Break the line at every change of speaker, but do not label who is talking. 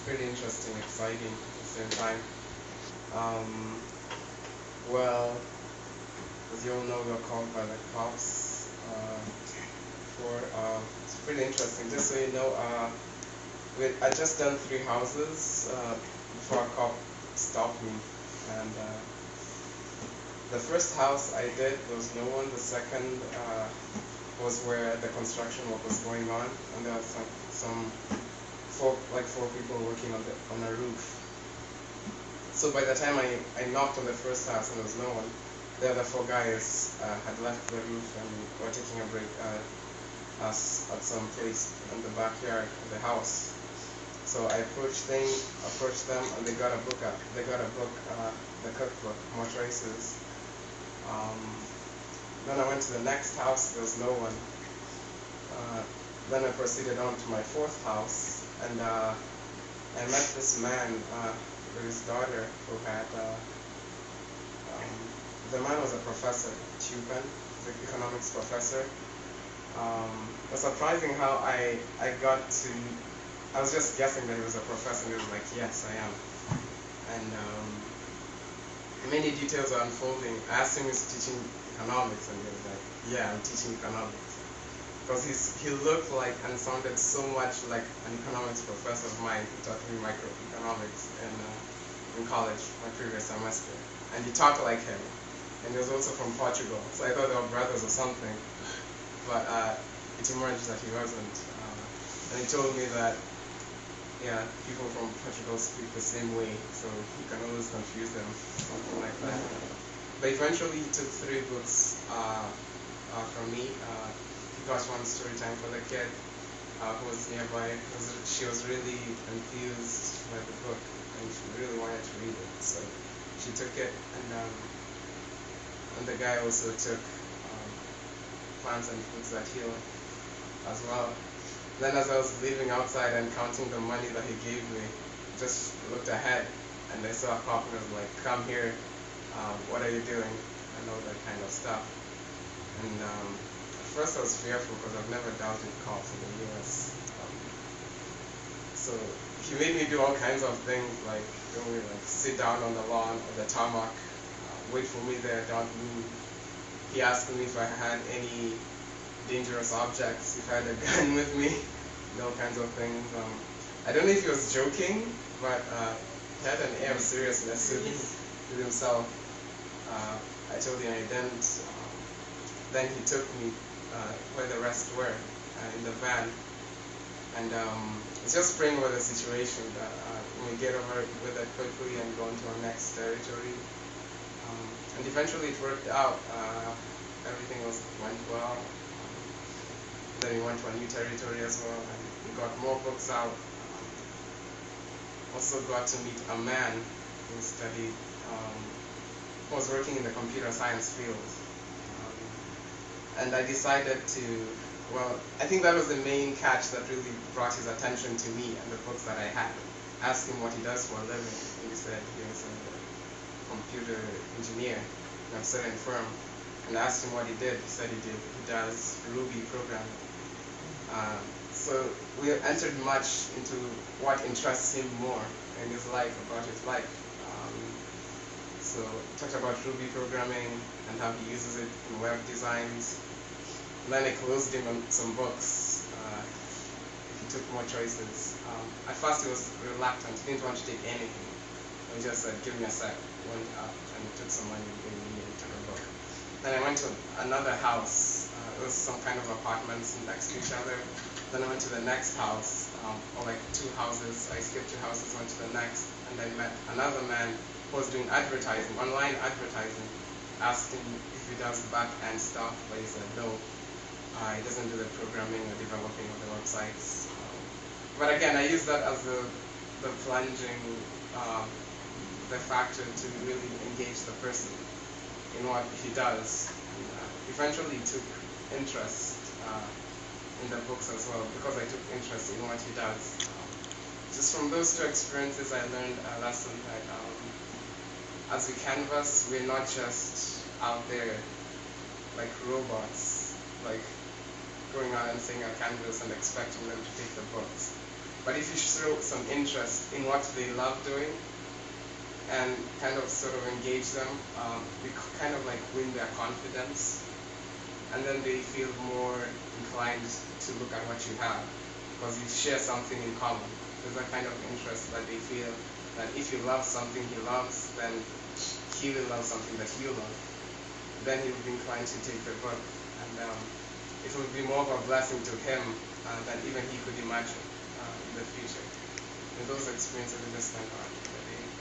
pretty interesting, exciting at the same time. Um, well, as you all know, we are called by the cops. It's pretty interesting. Just so you know, I just done 3 houses before a cop stopped me, and the first house I did, there was no one. The second was where the construction work was going on, and there was some four people working on a roof. So by the time I knocked on the first house and there was no one, the other 4 guys had left the roof and were taking a break at some place in the backyard of the house. So I approached them, and they got a book. The cookbook, More Choices. Then I went to the next house. There was no one. Then I proceeded on to my 4th house, and I met this man with his daughter who had. The man was a professor, Tupan, the economics professor. It was surprising how I got to. I was just guessing that he was a professor, and he was like, "Yes, I am." And many details are unfolding. I asked him if he's teaching economics, and he was like, "Yeah, I'm teaching economics." Because he looked like and sounded so much like an economics professor of mine who taught me microeconomics in college, my previous semester. And he talked like him. And he was also from Portugal, so I thought they were brothers or something. But it emerged that he wasn't. And he told me that, yeah, people from Portugal speak the same way, so you can always confuse them, something like that. But eventually he took 3 books from me. He got one story time for the kid who was nearby. She was really enthused by the book, and she really wanted to read it. So she took it, and the guy also took Plants and Foods That Heal as well. Then as I was leaving outside and counting the money that he gave me, just looked ahead, and I saw a cop and was like, "Come here, what are you doing?" And all that kind of stuff. And at first I was fearful because I've never dealt with cops in the US. So he made me do all kinds of things, like sit down on the lawn or the tarmac, wait for me there, don't move. He asked me if I had any dangerous objects, if I had a gun with me, and all kinds of things. I don't know if he was joking, but he had an air of seriousness with himself. I told him I didn't. Then he took me where the rest were, in the van, and it's just praying over the situation that we get over with it quickly and go into our next territory. And eventually it worked out. Everything went well. Then we went to a new territory as well, and we got more books out. Also got to meet a man who studied, who was working in the computer science field. And I decided to, I think that was the main catch that really brought his attention to me and the books that I had. Asked him what he does for a living, and he said he was a computer engineer in a certain firm. And I asked him what he did. He said he does Ruby programming. So we entered much into what interests him more in his life, about his life. So we talked about Ruby programming and how he uses it in web designs. And then I closed him on some books. He took More Choices. At first he was reluctant. He didn't want to take anything. He just said, "Give me a sec." Went up and took some money and gave me and took a book. Then I went to another house. It was some kind of apartments next to each other. Then I went to the next house, or like 2 houses. I skipped 2 houses, went to the next, and I met another man who was doing advertising, online advertising. Asked him if he does back-end stuff, but he said no. He doesn't do the programming or developing of the websites. But again, I use that as the plunging, the factor to really engage the person in what he does. And, eventually took interest in the books as well, because I took interest in what he does. Just from those 2 experiences, I learned a lesson that as we canvas, we're not just out there like robots, like going out and seeing a canvas and expecting them to take the books. But if you show some interest in what they love doing and kind of sort of engage them, you kind of like win their confidence, and then they feel more inclined to look at what you have because you share something in common. There's a kind of interest that they feel that if you love something he loves, then he will love something that you love. Then he will be inclined to take the book, and it will be more of a blessing to him than even he could imagine in the future. And those experiences are just kind of